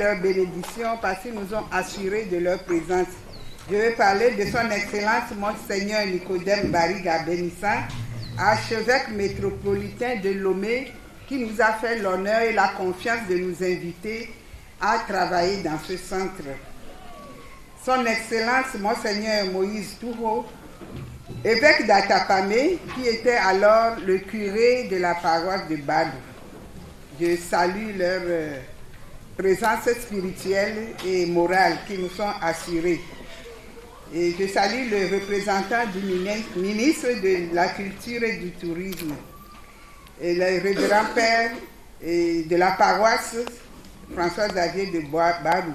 leur bénédiction parce qu'ils nous ont assuré de leur présence. Je vais parler de son Excellence Monseigneur Nicodème Bariga Bénissin, archevêque métropolitain de Lomé, qui nous a fait l'honneur et la confiance de nous inviter à travailler dans ce centre. Son Excellence Monseigneur Moïse Touro, évêque d'Atapamé, qui était alors le curé de la paroisse de Badou. Je salue leur présence spirituelle et morale qui nous sont assurées. Et je salue le représentant du ministre de la Culture et du Tourisme, et le révérend père de la paroisse François-Xavier de Badou,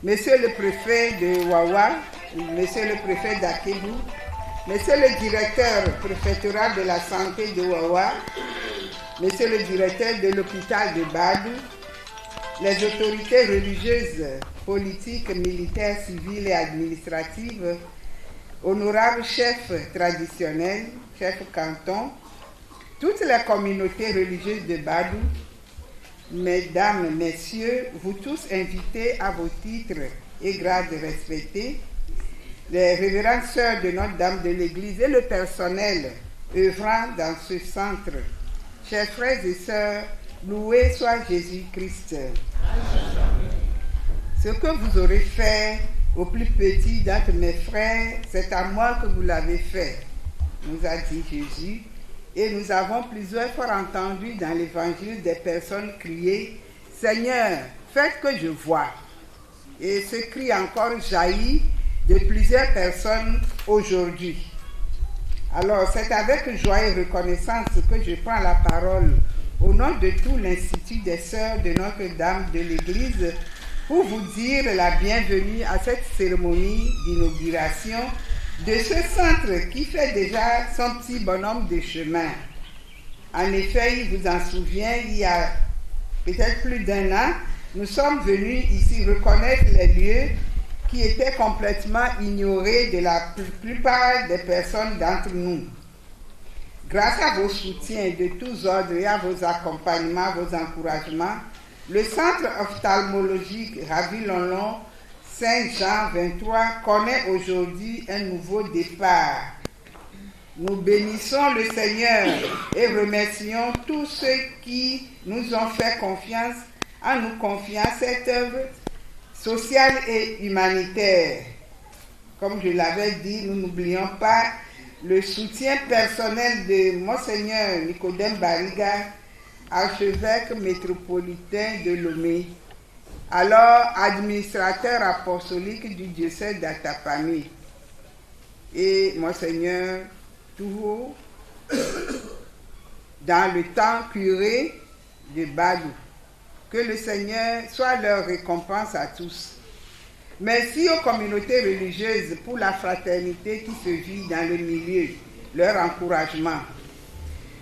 monsieur le préfet de Wawa, monsieur le préfet d'Akébou, monsieur le directeur préfectoral de la santé de Wawa, monsieur le directeur de l'hôpital de Badou, les autorités religieuses, politiques, militaires, civiles et administratives, honorables chefs traditionnels, chefs cantons, toutes les communautés religieuses de Badou, mesdames, messieurs, vous tous invités à vos titres et grades respectés, les révérentes sœurs de Notre-Dame de l'Église et le personnel œuvrant dans ce centre, chers frères et sœurs, loué soit Jésus-Christ. Ce que vous aurez fait au plus petit d'entre mes frères, c'est à moi que vous l'avez fait, nous a dit Jésus. Et nous avons plusieurs fois entendu dans l'évangile des personnes crier « Seigneur, faites que je voie ». Et ce cri encore jaillit de plusieurs personnes aujourd'hui. Alors, c'est avec joie et reconnaissance que je prends la parole au nom de tout l'Institut des Sœurs de Notre-Dame de l'Église pour vous dire la bienvenue à cette cérémonie d'inauguration de ce centre qui fait déjà son petit bonhomme de chemin. En effet, il vous en souvient, il y a peut-être plus d'1 an, nous sommes venus ici reconnaître les lieux qui étaient complètement ignorés de la plupart des personnes d'entre nous. Grâce à vos soutiens de tous ordres et à vos accompagnements, vos encouragements, le centre ophtalmologique Ravi-Lonlon Saint-Jean 23 connaît aujourd'hui un nouveau départ. Nous bénissons le Seigneur et remercions tous ceux qui nous ont fait confiance en nous confiant cette œuvre sociale et humanitaire. Comme je l'avais dit, nous n'oublions pas le soutien personnel de Monseigneur Nicodème Bariga, archevêque métropolitain de Lomé, alors administrateur apostolique du diocèse d'Atapamé, et Monseigneur Touro, dans le temps curé de Badou. Que le Seigneur soit leur récompense à tous. Merci aux communautés religieuses pour la fraternité qui se vit dans le milieu, leur encouragement.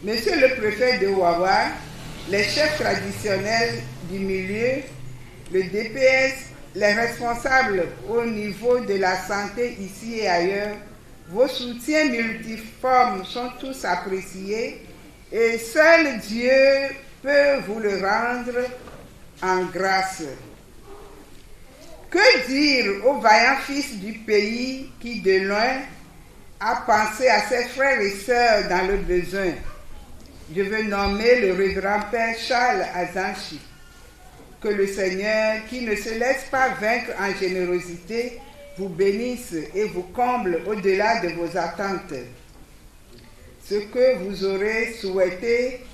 Monsieur le préfet de Wawa, les chefs traditionnels du milieu, le DPS, les responsables au niveau de la santé ici et ailleurs, vos soutiens multiformes sont tous appréciés et seul Dieu peut vous le rendre en grâce. Que dire aux vaillants fils du pays qui de loin a pensé à ses frères et sœurs dans le besoin? Je veux nommer le révérend Père Charles Azanchi. Que le Seigneur, qui ne se laisse pas vaincre en générosité, vous bénisse et vous comble au-delà de vos attentes. Ce que vous aurez souhaité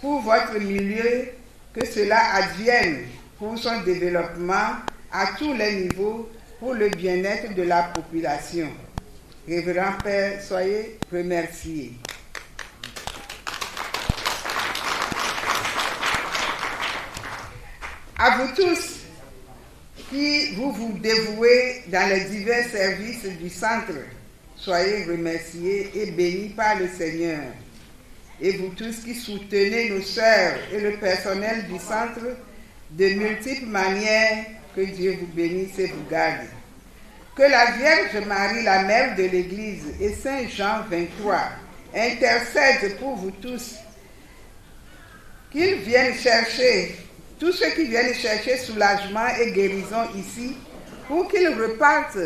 pour votre milieu, que cela advienne pour son développement à tous les niveaux, pour le bien-être de la population. Révérend Père, soyez remerciés. À vous tous qui vous dévouez dans les divers services du centre, soyez remerciés et bénis par le Seigneur. Et vous tous qui soutenez nos sœurs et le personnel du centre de multiples manières, que Dieu vous bénisse et vous garde. Que la Vierge Marie, la mère de l'Église, et Saint Jean 23 intercèdent pour vous tous, qu'ils viennent chercher tous ceux qui viennent chercher soulagement et guérison ici, pour qu'ils repartent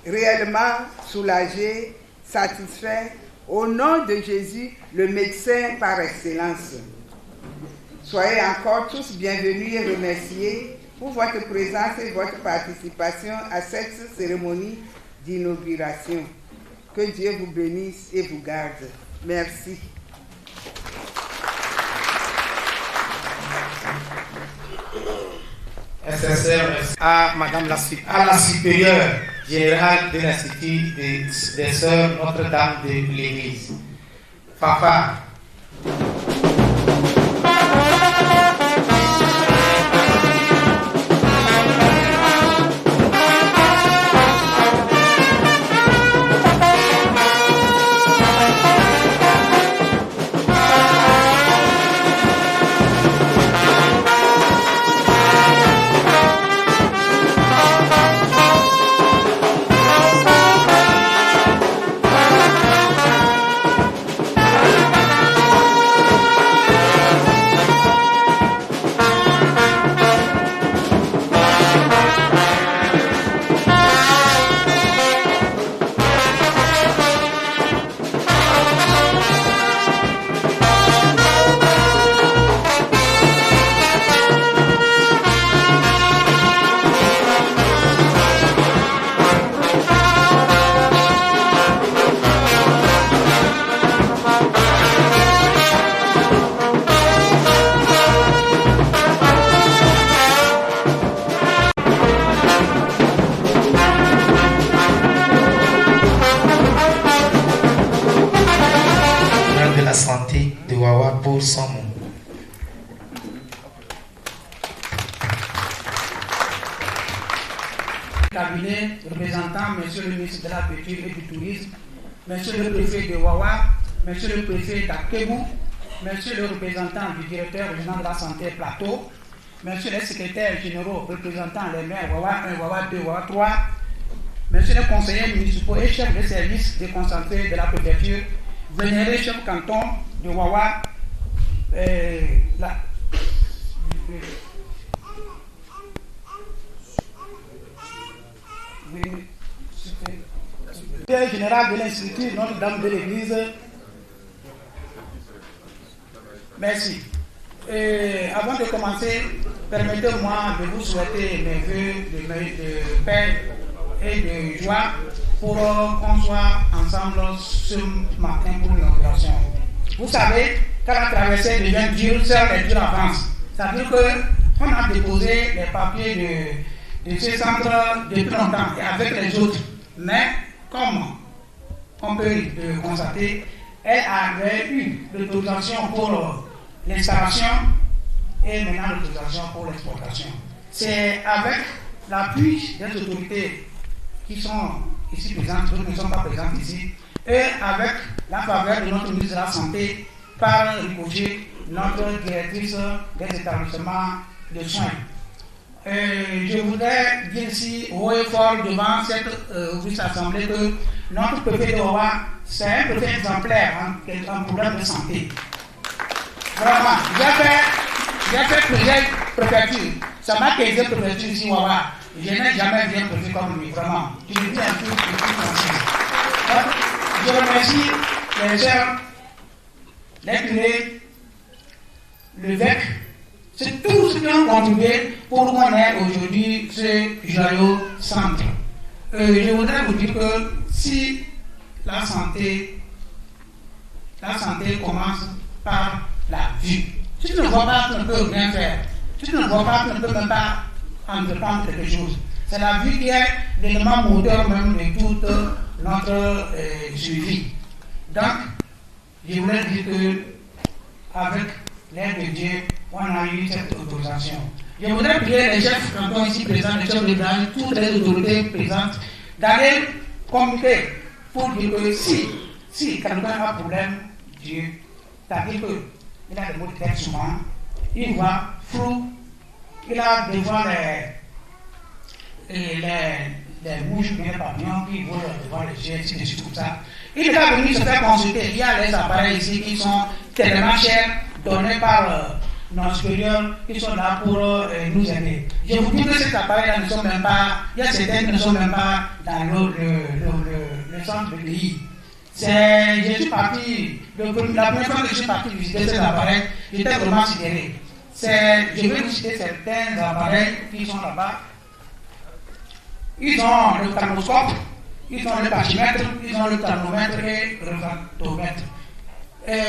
réellement soulagés, satisfaits, au nom de Jésus, le médecin par excellence. Soyez encore tous bienvenus et remerciés pour votre présence et votre participation à cette cérémonie d'inauguration. Que Dieu vous bénisse et vous garde. Merci. À Madame la supérieure générale de l'Institut des Sœurs Notre-Dame de l'Église. Papa. Cabinet représentant Monsieur le ministre de la Culture et du Tourisme, Monsieur le préfet de Wawa, Monsieur le préfet d'Akebou, Monsieur le représentant du directeur régional de la santé Plateau, Monsieur les secrétaires généraux représentant les maires Wawa 1, Wawa 2, Wawa 3, Monsieur les conseillers municipaux et chefs de service déconcentrés de la préfecture, vénérés chefs canton de Wawa, secrétaire général de l'Institut Notre-Dame de l'Église. Merci. Avant de commencer, permettez-moi de vous souhaiter mes vœux de paix et de joie pour qu'on soit ensemble ce matin pour l'inauguration. Vous savez, quand la traversée devient dure, seul les durs avancent. Ça veut dire qu'on a déposé les papiers de ce centre depuis longtemps et avec les autres. Mais comme on peut le constater, elle avait eu l'autorisation pour l'installation et maintenant l'autorisation pour l'exportation. C'est avec l'appui des autorités qui sont ici présentes, d'autres ne sont pas présentes ici, et avec la faveur de notre ministre de la Santé par Ricochet, notre directrice des établissements de soins. Je voudrais dire ici haut et fort devant cette auguste assemblée que notre préfet de Wawa, c'est un préfet exemplaire en problème de santé. Vraiment, j'ai fait plusieurs préfectures. Ça m'a causé préfecture ici Wawa. Je n'ai jamais vu un préfet comme lui, vraiment. Je le dis un peu je remercie les sœurs, les curés, l'évêque. C'est tout ce qui ont contribué pour qu'on ait aujourd'hui ce joyeux centre. Je voudrais vous dire que si la santé commence par la vue. Si tu ne vois pas, tu ne peux rien faire. Si tu ne vois pas, tu ne peux même pas entreprendre quelque chose. C'est la vue qui est l'élément moteur même de toute notre survie. Donc, je voulais dire que avec l'aide de Dieu, on a eu cette autorisation. Je voudrais prier les chefs cantons ici présents, les chefs de branche, toutes les autorités présentes, d'aller communiquer pour dire que si quelqu'un a un problème, Dieu, c'est-à-dire qu'il a des maux de tête souvent, il voit flou, il a devant les mouches, les papillons qui volent devant les yeux, ainsi de suite, comme ça. Il va venir se faire consulter. Il y a les appareils ici qui sont tellement chers, donnés par nos supérieurs qui sont là pour nous aider. Je vous dis que cet appareil-là ne sont même pas, il y a certains qui ne sont même pas dans le centre du pays. Je suis parti, la première fois que je suis parti visiter cet appareil, j'étais vraiment sidéré. Je vais vous citer certains appareils qui sont là-bas. Ils ont le thermoscope, ils ont le pachymètre, ils ont le thermomètre et le refractomètre.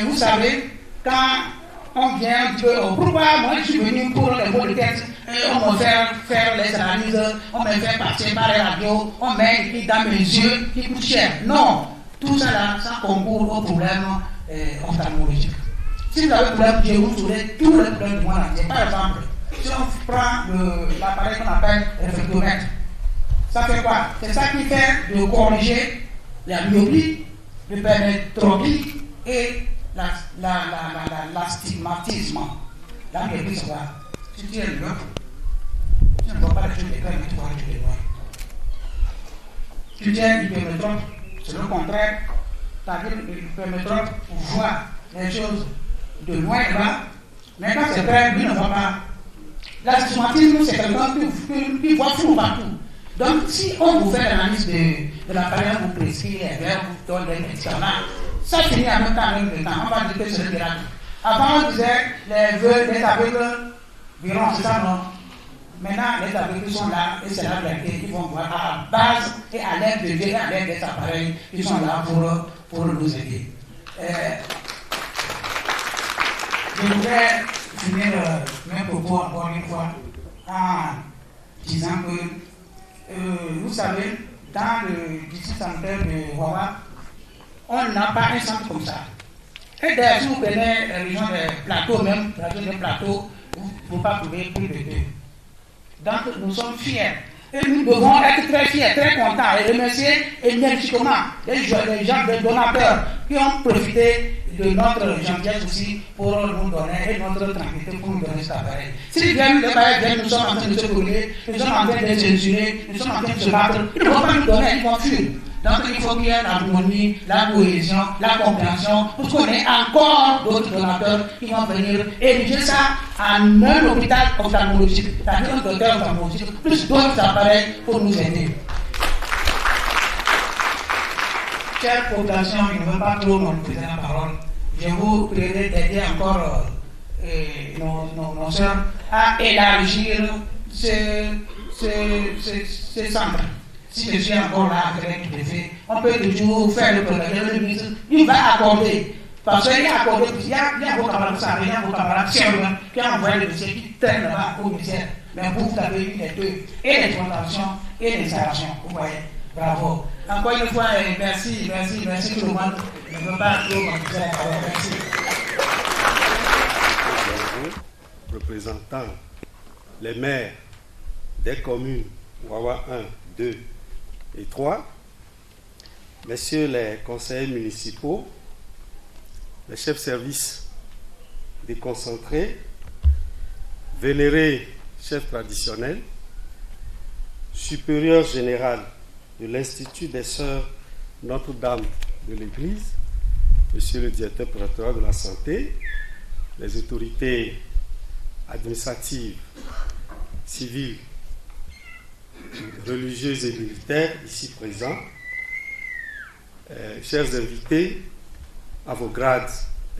Vous savez, quand on vient, pourquoi moi je suis venu pour les mots de tête, on me fait faire les analyses, on me fait passer par les radios, on met qui dans mes yeux, qui coûte cher. Non, tout ça là, ça concourt au problème ophtalmologique. Si vous avez un problème, je vous saurai tous les problèmes du monde entier. Par exemple, si on prend l'appareil qu'on appelle réfractomètre, ça fait quoi? C'est ça qui fait de corriger la myopie, le permétropie et l'astigmatisme. La myopie, c'est quoi? Si tu es myope, tu ne vois pas les choses des mais tu vois les choses des loin. Si tu es hypermétrope, c'est le contraire. C'est-à-dire l'hypermétrope voit les choses de loin et bas, mais quand c'est près, lui ne voit pas. L'astigmatisme, c'est quelqu'un qui voit flou partout. Donc, si on vous fait l'analyse de l'appareil, vous prescrit les verres, vous donne des médicaments, ça finit en même temps avec le temps. On va dire que c'est le miracle. Avant, on disait les aveugles verront, c'est ça, non? Maintenant, les aveugles sont là et c'est la vérité. Ils vont voir à la base et à l'aide de Dieu et à l'aide des appareils qui sont là pour nous aider. Je voudrais finir mes propos encore une fois en disant que, vous savez, dans le district sanitaire de Wawa, on n'a pas un centre comme ça. Et d'ailleurs, si vous prenez la région des plateaux, même, la région des plateaux, vous ne pouvez pas trouver plus de deux. Donc, nous sommes fiers. Et nous devons être très fiers, très contents et remercier énergiquement les gens, les donateurs qui ont profité de notre gentillesse aussi pour nous donner et notre tranquillité pour nous donner cet appareil. S'ils viennent, les pareils viennent, nous sommes en train de se brûler, nous sommes en train de censurer, nous sommes en train de se battre. Ils ne vont pas nous donner, ils vont fuir. Donc il faut qu'il y ait l'harmonie, la cohésion, la compréhension, pour qu'on ait encore d'autres donateurs qui vont venir ériger ça en un hôpital ophtalmologique, c'est-à-dire un docteur ophtalmologique, plus d'autres appareils pour nous aider. Chère population, je ne veux pas trop monopoliser la parole. Je vous prierai d'aider encore nos soeurs à élargir ces centres. Si je suis encore là avec le préfet, on peut toujours faire le programme. Le ministre, il va accorder. Parce qu'il a accordé, il y a vos camarades, il y a vos camarades qui ont envoyé le dossier qui traînent là-bas au ministère. Mais vous avez eu les deux, et les transactions et les installations. Vous voyez, bravo. Encore une fois, merci tout le monde. Je ne veux pas trop m'en dire. Merci. Représentant les maires des communes Wawa 1, 2 et 3, messieurs les conseillers municipaux, les chefs de service déconcentrés, vénérés chefs traditionnels, supérieur général de l'Institut des Sœurs Notre-Dame de l'Église, monsieur le directeur préfectoral de la santé, les autorités administratives, civiles, religieuses et militaires ici présents, chers invités, à vos grades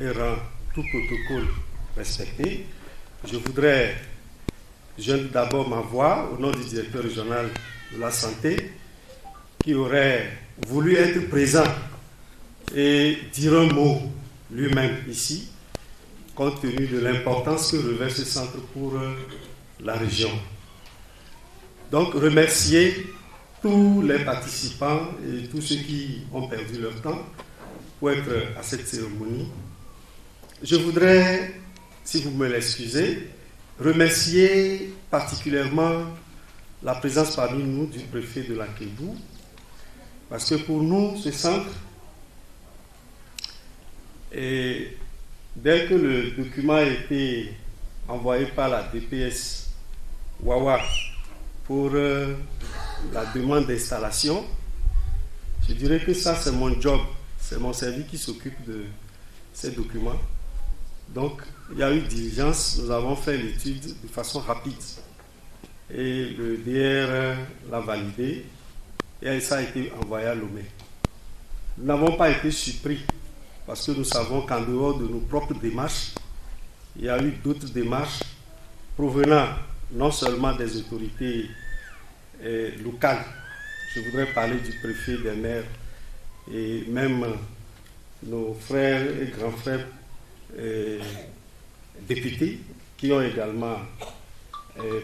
et rangs, tout protocole respecté, je voudrais joindre d'abord ma voix au nom du directeur régional de la santé qui aurait voulu être présent et dire un mot lui-même ici, compte tenu de l'importance que revêt ce centre pour la région. Donc, remercier tous les participants et tous ceux qui ont perdu leur temps pour être à cette cérémonie. Je voudrais, si vous me l'excusez, remercier particulièrement la présence parmi nous du préfet de la Kédou, parce que pour nous, ce centre, et dès que le document a été envoyé par la DPS Wawa pour la demande d'installation, je dirais que ça c'est mon job, c'est mon service qui s'occupe de ces documents. Donc il y a eu diligence, nous avons fait l'étude de façon rapide. Et le DR l'a validé et ça a été envoyé à Lomé. Nous n'avons pas été surpris parce que nous savons qu'en dehors de nos propres démarches, il y a eu d'autres démarches provenant non seulement des autorités locales, je voudrais parler du préfet, des maires et même nos frères et grands frères députés qui ont également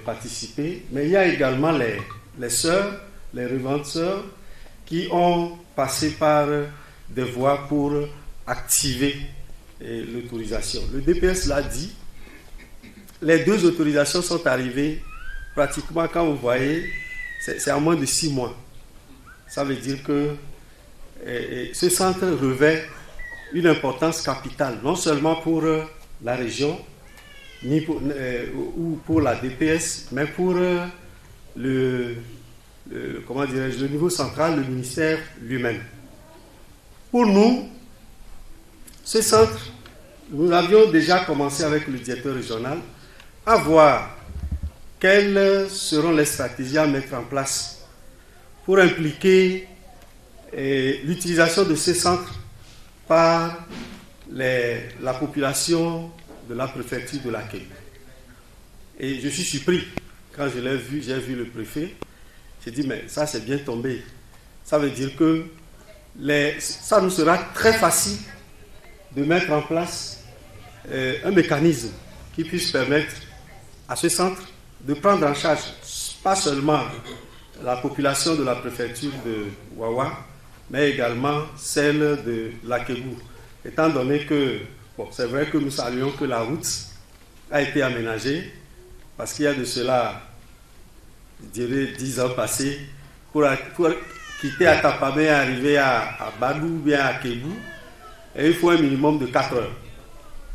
participé, mais il y a également les sœurs, les revantes sœurs qui ont passé par des voies pour activer l'autorisation. Le DPS l'a dit, les 2 autorisations sont arrivées pratiquement, quand vous voyez, c'est en moins de 6 mois. Ça veut dire que ce centre revêt une importance capitale, non seulement pour la région, ni ou pour la DPS, mais pour le niveau central, le ministère lui-même. Pour nous, ce centre, nous avions déjà commencé avec le directeur régional à voir quelles seront les stratégies à mettre en place pour impliquer l'utilisation de ces centres par la population de la préfecture de la Kébu. Et je suis surpris quand je l'ai vu, j'ai vu le préfet, j'ai dit mais ça c'est bien tombé. Ça veut dire que ça nous sera très facile de mettre en place un mécanisme qui puisse permettre à ce centre de prendre en charge pas seulement la population de la préfecture de Wawa, mais également celle de la Kébu. Étant donné que, c'est vrai que nous saluons que la route a été aménagée, parce qu'il y a de cela, je dirais, 10 ans passés, pour quitter Atapamé et arriver à Badou ou bien à Kébu, et il faut un minimum de 4 heures.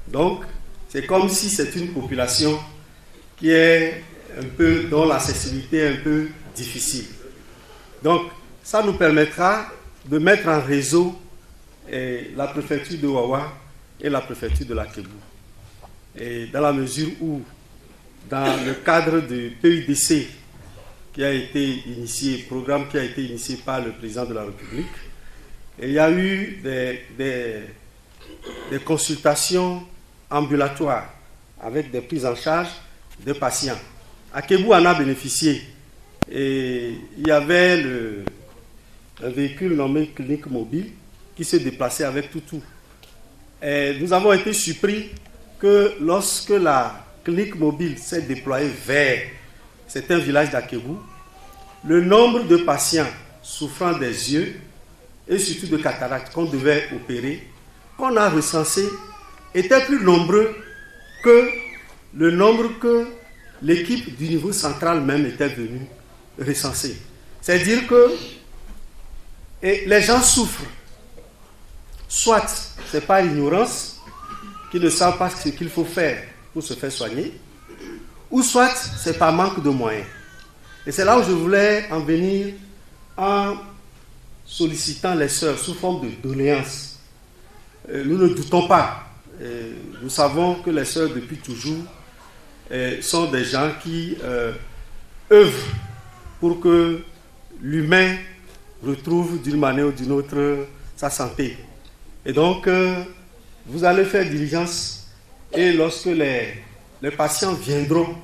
Donc, c'est comme si c'est une population qui est dont l'accessibilité est un peu difficile. Donc, ça nous permettra de mettre en réseau la préfecture de Wawa et la préfecture de la Kébu. Et dans la mesure où, dans le cadre du PUDC qui a été initié, programme qui a été initié par le président de la République, il y a eu des consultations ambulatoires avec des prises en charge de patients. À Kébu en a bénéficié. Et il y avait un véhicule nommé clinique mobile qui se déplaçait avec toutou. Et nous avons été surpris que lorsque la clinique mobile s'est déployée vers certains villages d'Akébu, le nombre de patients souffrant des yeux et surtout de cataractes qu'on devait opérer, qu'on a recensé, était plus nombreux que le nombre que l'équipe du niveau central même était venue recenser. C'est-à-dire que les gens souffrent. Soit c'est par ignorance, qu'ils ne savent pas ce qu'il faut faire pour se faire soigner, ou soit c'est par manque de moyens. Et c'est là où je voulais en venir en sollicitant les sœurs sous forme de doléances. Nous ne doutons pas. Nous savons que les sœurs depuis toujours sont des gens qui œuvrent pour que l'humain retrouve d'une manière ou d'une autre sa santé. Et donc, vous allez faire diligence et lorsque les patients viendront,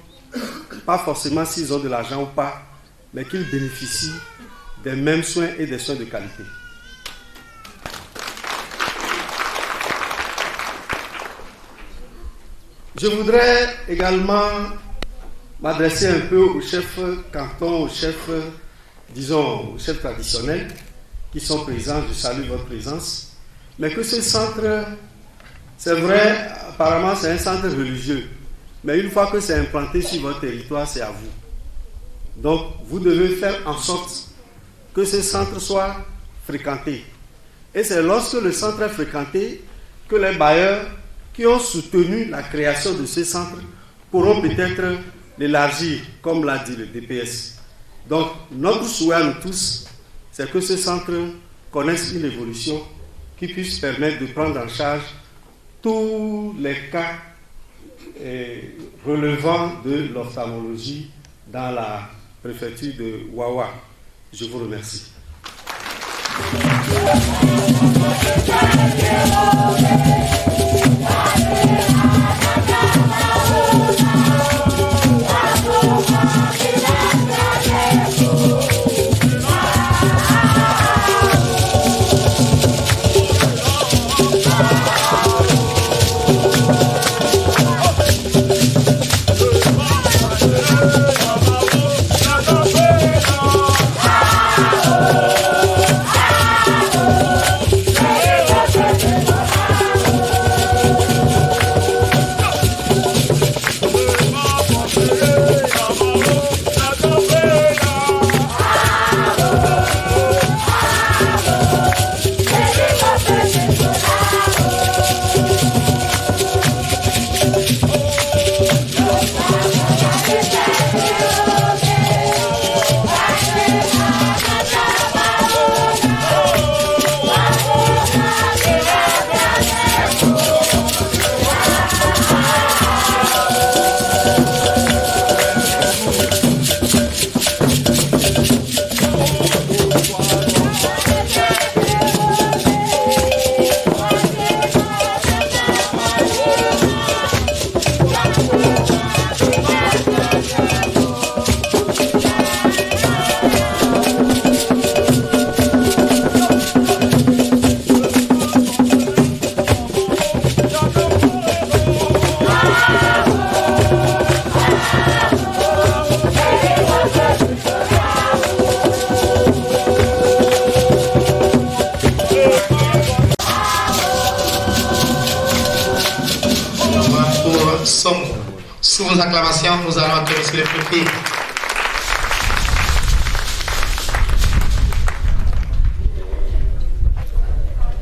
pas forcément s'ils ont de l'argent ou pas, mais qu'ils bénéficient des mêmes soins et des soins de qualité. Je voudrais également m'adresser un peu aux chefs cantons, aux chefs, disons, aux chefs traditionnels qui sont présents. Je salue votre présence. Mais que ce centre, c'est vrai, apparemment c'est un centre religieux. Mais une fois que c'est implanté sur votre territoire, c'est à vous. Donc, vous devez faire en sorte que ce centre soit fréquenté. Et c'est lorsque le centre est fréquenté que les bailleurs qui ont soutenu la création de ce centre pourront peut-être l'élargir, comme l'a dit le DPS. Donc, notre souhait à nous tous, c'est que ce centre connaisse une évolution qui puisse permettre de prendre en charge tous les cas relevant de l'ophtalmologie dans la préfecture de Wawa. Je vous remercie. Sous vos acclamations, nous allons accueillir le préfet.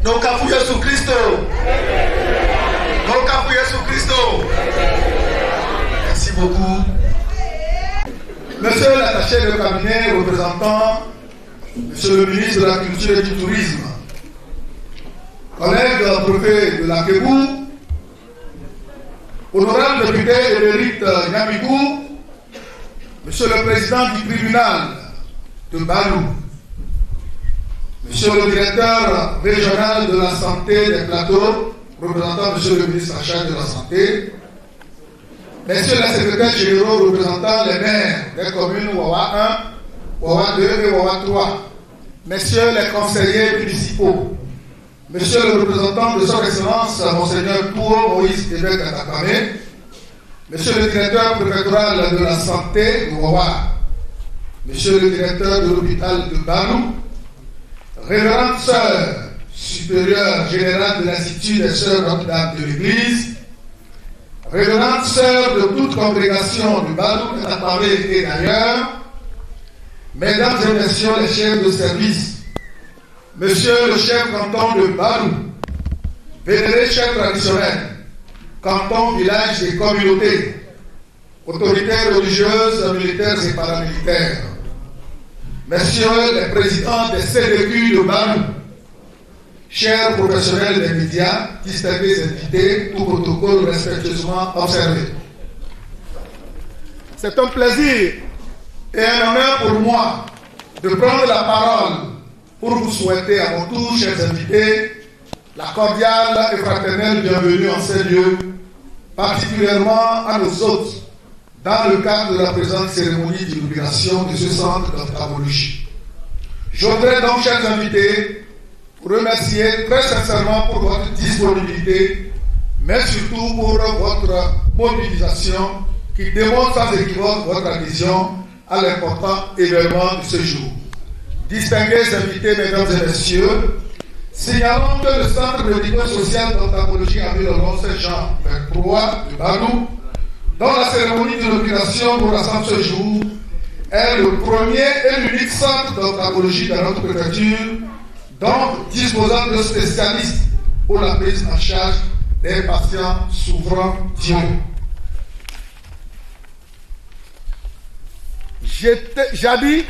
Donc, à Jésus Christ. Donc, à Jésus Christ. Merci beaucoup. Monsieur l'attaché de cabinet représentant Monsieur le ministre de la Culture et du Tourisme, collègue préfet de la Kébou, honorable député émérite Nyamigou, Monsieur le président du tribunal de Balou, Monsieur le directeur régional de la santé des plateaux, représentant Monsieur le ministre en charge de la santé, Messieurs les secrétaires généraux représentant les maires des communes Wawa 1, Wawa 2 et Wawa 3, Messieurs les conseillers municipaux, Monsieur le représentant de son excellence, Monseigneur Touro Moïse Évêque Atakame, Monsieur le directeur préfectoral de la santé de Wawa, Monsieur le directeur de l'hôpital de Balou, Révérende Sœur supérieure générale de l'Institut des Sœurs Notre-Dame de l'Église, Révérende Sœur de toute congrégation du Balou, Atakame et d'ailleurs, Mesdames et Messieurs les chefs de service, Monsieur le chef canton de Balou, vénéré chef traditionnel, canton, village et communautés, autorités religieuses, militaires et paramilitaires, Messieurs les présidents des CDQ de Balou, chers professionnels des médias, distingués invités, tout protocole respectueusement observé. C'est un plaisir et un honneur pour moi de prendre la parole pour vous souhaiter à mon tour, chers invités, la cordiale et fraternelle bienvenue en ces lieux, particulièrement à nos hôtes, dans le cadre de la présente cérémonie d'inauguration de ce centre d'ophtalmologie. Je voudrais donc, chers invités, vous remercier très sincèrement pour votre disponibilité, mais surtout pour votre mobilisation qui démontre sans équivoque votre adhésion à l'important événement de ce jour. Distingués invités, mesdames et messieurs, signalons que le Centre médico-social d'ophtalmologie à Ville-au-Long Saint-Jean, vers 3 de Balou, dont la cérémonie d'inauguration nous rassemble ce jour, est le premier et l'unique centre d'ophtalmologie dans notre préfecture, donc disposant de spécialistes pour la prise en charge des patients souffrant d'yeux. Jadis,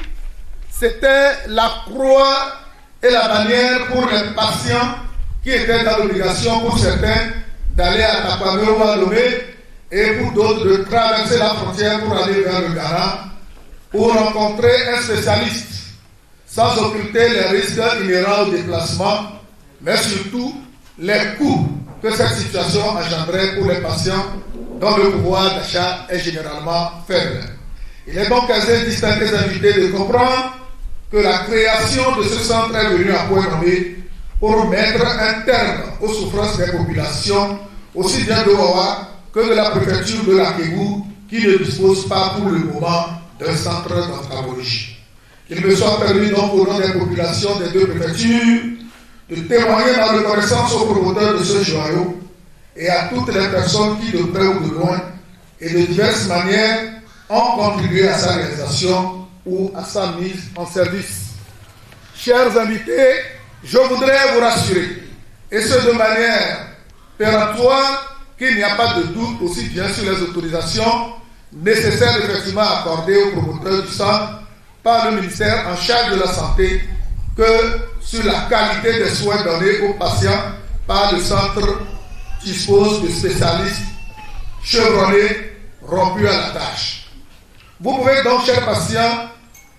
c'était la croix et la bannière pour les patients qui étaient dans l'obligation pour certains d'aller à Tapamé ou à Lomé et pour d'autres de traverser la frontière pour aller vers le Ghana pour rencontrer un spécialiste, sans occulter les risques inhérents au déplacement, mais surtout les coûts que cette situation engendrait pour les patients dont le pouvoir d'achat est généralement faible. Il est donc aisé, distingués invités, de comprendre que la création de ce centre est venue à point nommé pour mettre un terme aux souffrances des populations, aussi bien de Wawa que de la préfecture de la Kébou, qui ne dispose pas pour le moment d'un centre d'anthropologie. Qu'il me soit permis donc au nom des populations des deux préfectures de témoigner ma reconnaissance aux promoteurs de ce joyau et à toutes les personnes qui, de près ou de loin, et de diverses manières, ont contribué à sa réalisation ou à sa mise en service. Chers invités, je voudrais vous rassurer, et ce de manière péremptoire, qu'il n'y a pas de doute aussi bien sur les autorisations nécessaires effectivement accordées aux promoteurs du centre par le ministère en charge de la santé que sur la qualité des soins donnés aux patients par le centre qui dispose de spécialistes chevronnés, rompus à la tâche. Vous pouvez donc, chers patients,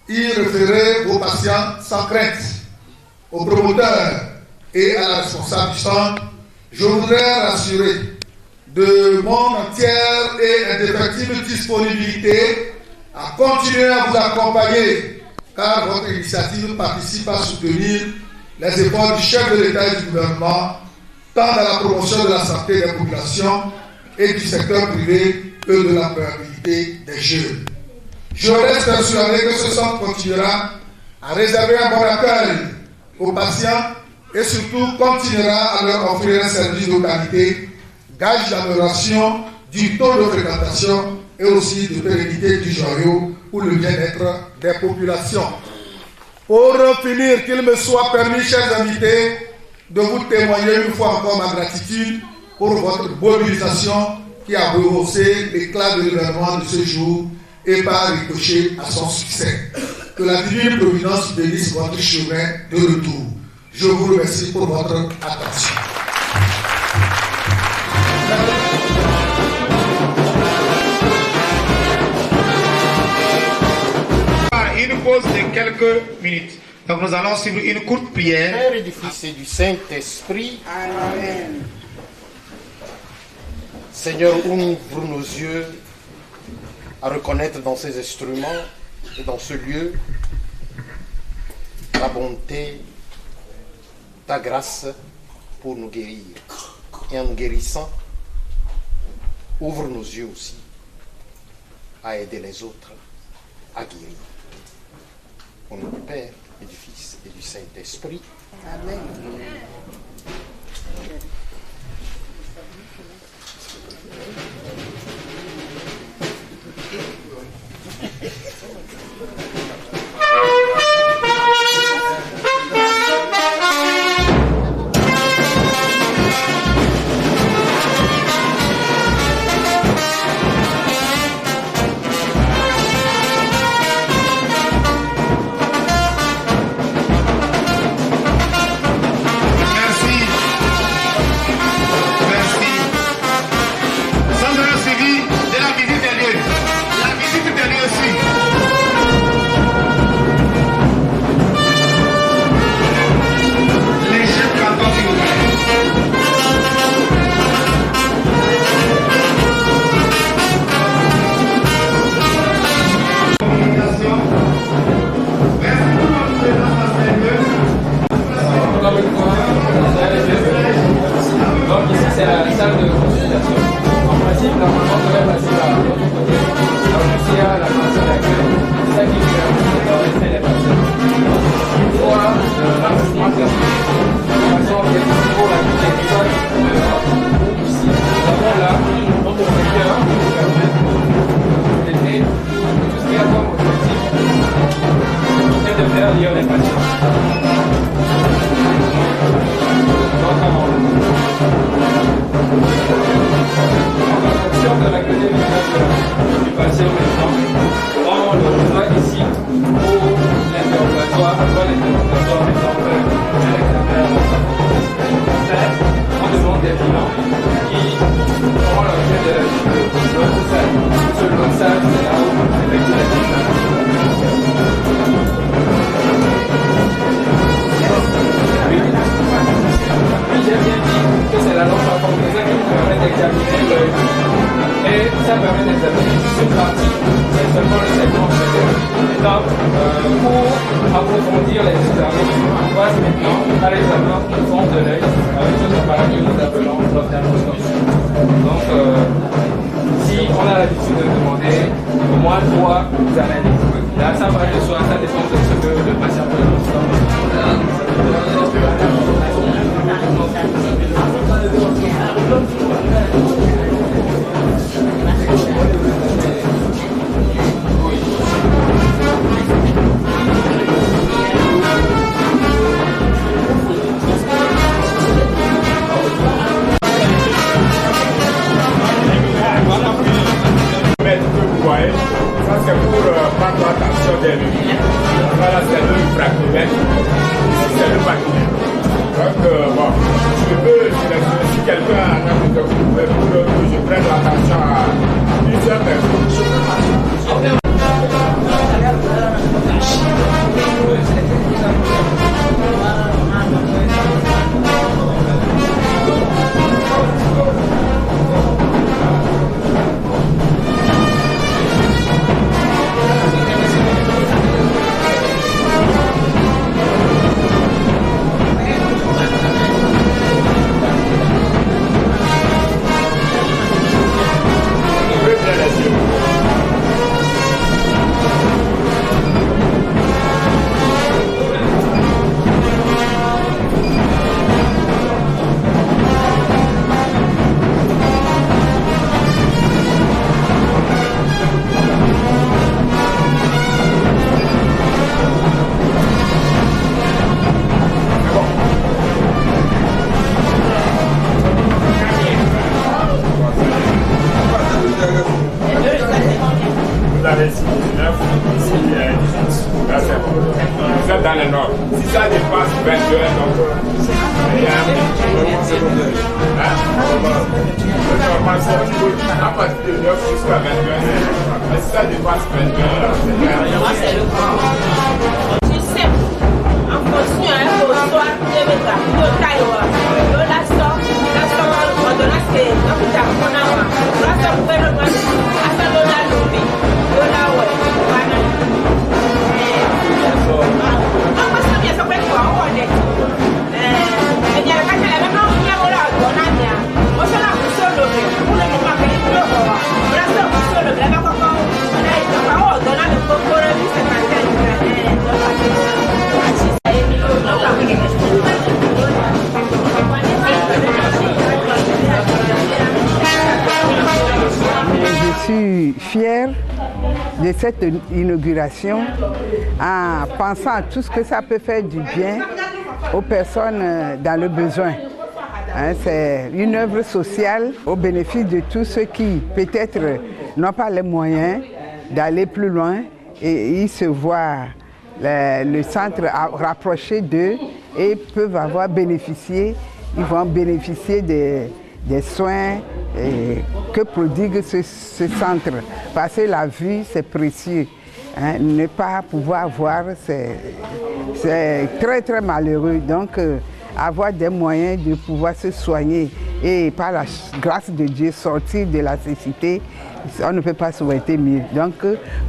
y référer vos patients sans crainte. Aux promoteurs et à la responsable du centre, je voudrais rassurer de mon entière et indéfectible disponibilité à continuer à vous accompagner, car votre initiative participe à soutenir les efforts du chef de l'État et du gouvernement, tant dans la promotion de la santé des populations et du secteur privé que de la l'employabilité des jeunes. Je reste persuadé que ce centre continuera à réserver un bon accueil aux patients et surtout continuera à leur offrir un service de qualité, gage d'amélioration du taux de fréquentation et aussi de pérennité du joyau pour le bien-être des populations. Pour finir, qu'il me soit permis, chers invités, de vous témoigner une fois encore ma gratitude pour votre mobilisation qui a rehaussé l'éclat de l'événement de ce jour et par ricochet à son succès. Que la divine providence bénisse votre chemin de retour. Je vous remercie pour votre attention. Une pause de quelques minutes. Donc nous allons suivre une courte prière. Père et du Fils et du Saint-Esprit. Amen. Seigneur, ouvre nos yeux à reconnaître dans ces instruments et dans ce lieu ta bonté, ta grâce pour nous guérir. Et en nous guérissant, ouvre nos yeux aussi à aider les autres à guérir. Au nom du Père et du Fils et du Saint-Esprit. Amen. Merci. maintenant, par exemple, une fond de l'œil avec ce appareil que nous appelons l'ophtalmoscopie. Donc, si on a l'habitude de demander au moins 3 analyses, là, ça va de soi, ça dépend de ce que le patient peut Ça c'est pour prendre attention des lumières. Voilà, c'est le fracomètre. Ici c'est le paquet. Donc bon, je peux sélectionner si quelqu'un a un ami pour que je prenne attention à plusieurs personnes. Si ça dépasse 22 donc il y a à partir de 9 jusqu'à 21 mais si ça dépasse 22 c'est le grand. Tu sais, en fonction de l'histoire de l'État, de Taïwan, de la sorte, de la state, de la Konawa, de la gouvernement, de la lobby, de la web, Je suis fière de cette inauguration en pensant à tout ce que ça peut faire du bien aux personnes dans le besoin. C'est une œuvre sociale au bénéfice de tous ceux qui peut-être n'ont pas les moyens d'aller plus loin et ils se voient le centre rapproché d'eux et peuvent avoir bénéficié, ils vont bénéficier des soins que prodigue ce centre. Parce que la vue, c'est précieux. Ne pas pouvoir voir, c'est très très malheureux. Donc, avoir des moyens de pouvoir se soigner et par la grâce de Dieu sortir de la cécité, on ne peut pas souhaiter mieux. Donc,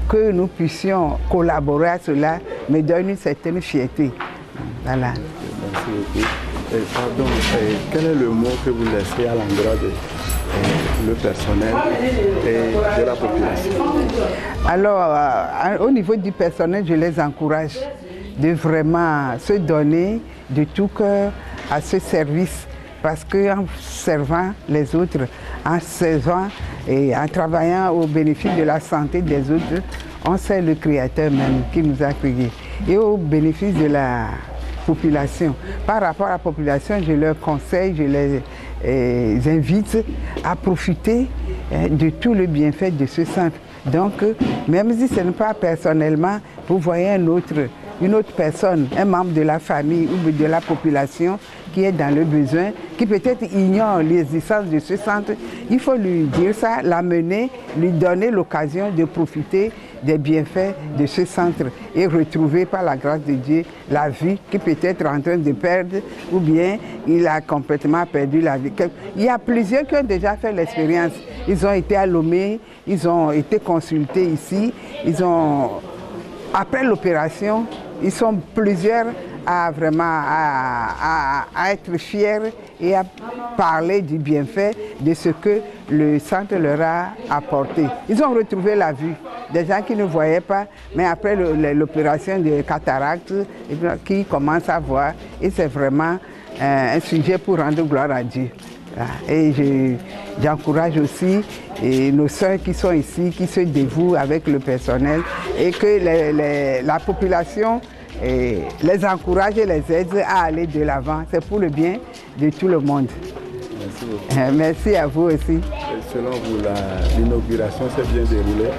que nous puissions collaborer à cela me donne une certaine fierté. Voilà. Merci beaucoup. Pardon, quel est le mot que vous laissez à l'endroit le personnel et de la population? Alors, au niveau du personnel, je les encourage de vraiment se donner de tout cœur à ce service parce qu'en servant les autres, en servant et en travaillant au bénéfice de la santé des autres, on sert le Créateur même qui nous a créés et au bénéfice de la population. Par rapport à la population, je leur conseille, je les invite à profiter de tout le bienfait de ce centre. Donc, même si ce n'est pas personnellement, vous voyez une autre personne, un membre de la famille ou de la population qui est dans le besoin, qui peut-être ignore l'existence de ce centre, il faut lui dire ça, l'amener, lui donner l'occasion de profiter des bienfaits de ce centre et retrouver par la grâce de Dieu la vie qu'il peut être en train de perdre ou bien il a complètement perdu la vie. Il y a plusieurs qui ont déjà fait l'expérience. Ils ont été à Lomé, ils ont été consultés ici, après l'opération, ils sont plusieurs vraiment à être fiers et à parler du bienfait de ce que le centre leur a apporté. Ils ont retrouvé la vue. Des gens qui ne voyaient pas, mais après l'opération de cataracte, qui commencent à voir. Et c'est vraiment un sujet pour rendre gloire à Dieu. Et j'encourage aussi nos sœurs qui sont ici, qui se dévouent avec le personnel, et que la population les encourage et les aide à aller de l'avant. C'est pour le bien de tout le monde. Merci beaucoup. Merci à vous aussi. Et selon vous, l'inauguration s'est bien déroulée?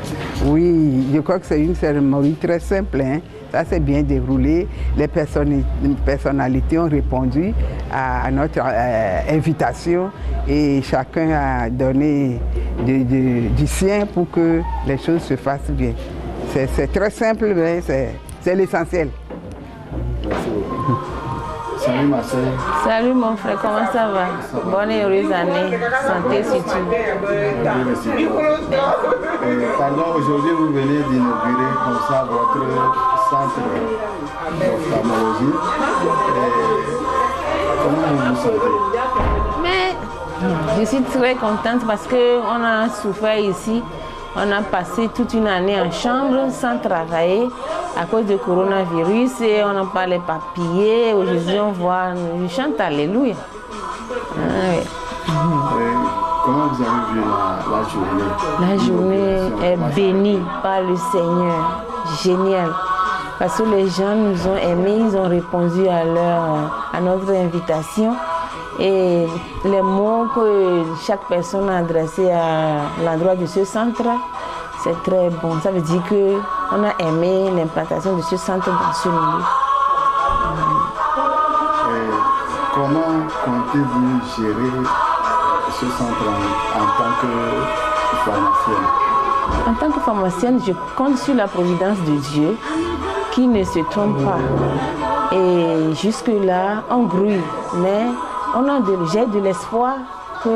Oui, je crois que c'est une cérémonie très simple. Ça s'est bien déroulé. Les personnalités ont répondu à notre invitation et chacun a donné du sien pour que les choses se fassent bien. C'est très simple, mais c'est l'essentiel. Merci beaucoup. Salut ma soeur. Salut mon frère, comment ça va? Bonne et heureuse année, santé surtout. Merci. Pardon, aujourd'hui vous venez d'inaugurer comme ça votre centre d'ophtalmologie. Comment vous vous sentez? Mais je suis très contente parce qu'on a souffert ici. On a passé toute une année en chambre sans travailler à cause du coronavirus et on n'a pas les papiers. Aujourd'hui, on voit, je chante Alléluia. Oui. Comment vous avez vu la journée? La journée est bénie par le Seigneur. Génial. Parce que les gens nous ont aimés, ils ont répondu à notre invitation. Et les mots que chaque personne a adressés à l'endroit de ce centre, c'est très bon. Ça veut dire qu'on a aimé l'implantation de ce centre dans ce milieu. Comment comptez-vous gérer ce centre en tant que pharmacienne? En tant que pharmacienne, je compte sur la providence de Dieu qui ne se trompe pas. Et jusque-là, on grouille. Mais j'ai de l'espoir que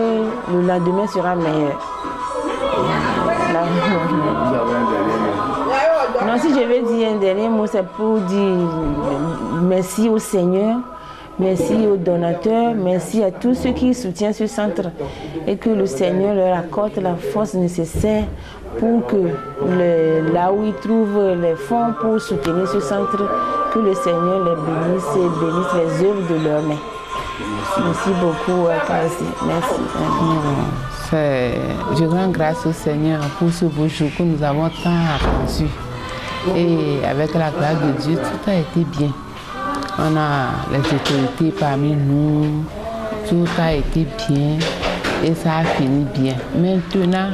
le lendemain sera meilleur. Vous avez un dernier mot? Non, si je vais dire un dernier mot, c'est pour dire merci au Seignur, merci aux donateurs, merci à tous ceux qui soutiennent ce centre et que le Seigneur leur accorde la force nécessaire pour que là où ils trouvent les fonds pour soutenir ce centre, que le Seigneur les bénisse et bénisse les œuvres de leurs mains. Merci beaucoup, Kasi. Merci. Je rends grâce au Seigneur pour ce beau jour que nous avons tant attendu. Et avec la grâce de Dieu, tout a été bien. On a les autorités parmi nous, tout a été bien et ça a fini bien. Maintenant,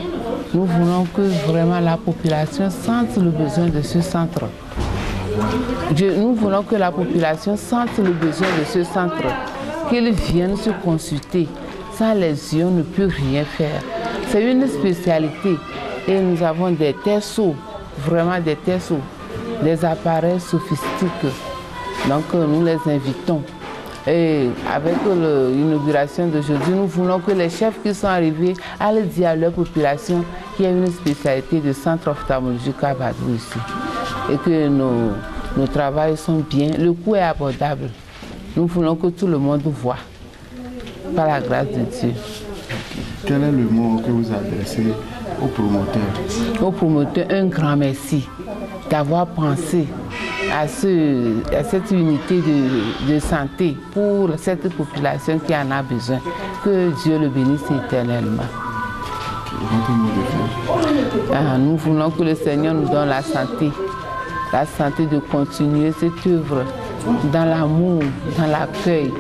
nous voulons que vraiment la population sente le besoin de ce centre. Nous voulons que la population sente le besoin de ce centre. Qu'ils viennent se consulter. Sans les yeux, on ne peut rien faire. C'est une spécialité. Et nous avons des tessos, vraiment des tessos, des appareils sophistiques. Donc nous les invitons. Et avec l'inauguration d'aujourd'hui, nous voulons que les chefs qui sont arrivés aillent dire à leur population qu'il y a une spécialité de centre ophtalmologique à Badou ici. Et que nos travaux sont bien. Le coût est abordable. Nous voulons que tout le monde voit, par la grâce de Dieu. Quel est le mot que vous adressez aux promoteurs? Aux promoteurs, un grand merci d'avoir pensé à cette unité de santé pour cette population qui en a besoin. Que Dieu le bénisse éternellement. Nous voulons que le Seigneur nous donne la santé de continuer cette œuvre dans l'amour, dans l'accueil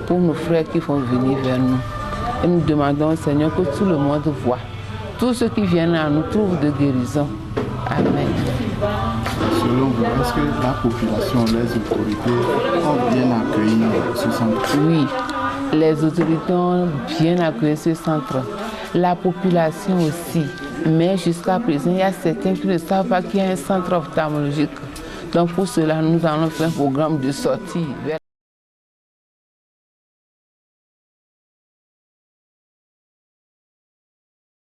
pour nos frères qui vont venir vers nous. Et nous demandons au Seigneur que tout le monde voit. Tous ceux qui viennent à nous trouvent de guérison. Amen. Selon vous, est-ce que la population, les autorités ont bien accueilli ce centre? Oui, les autorités ont bien accueilli ce centre. La population aussi. Mais jusqu'à présent, il y a certains qui ne savent pas qu'il y a un centre ophtalmologique. Donc pour cela, nous allons faire un programme de sortie vers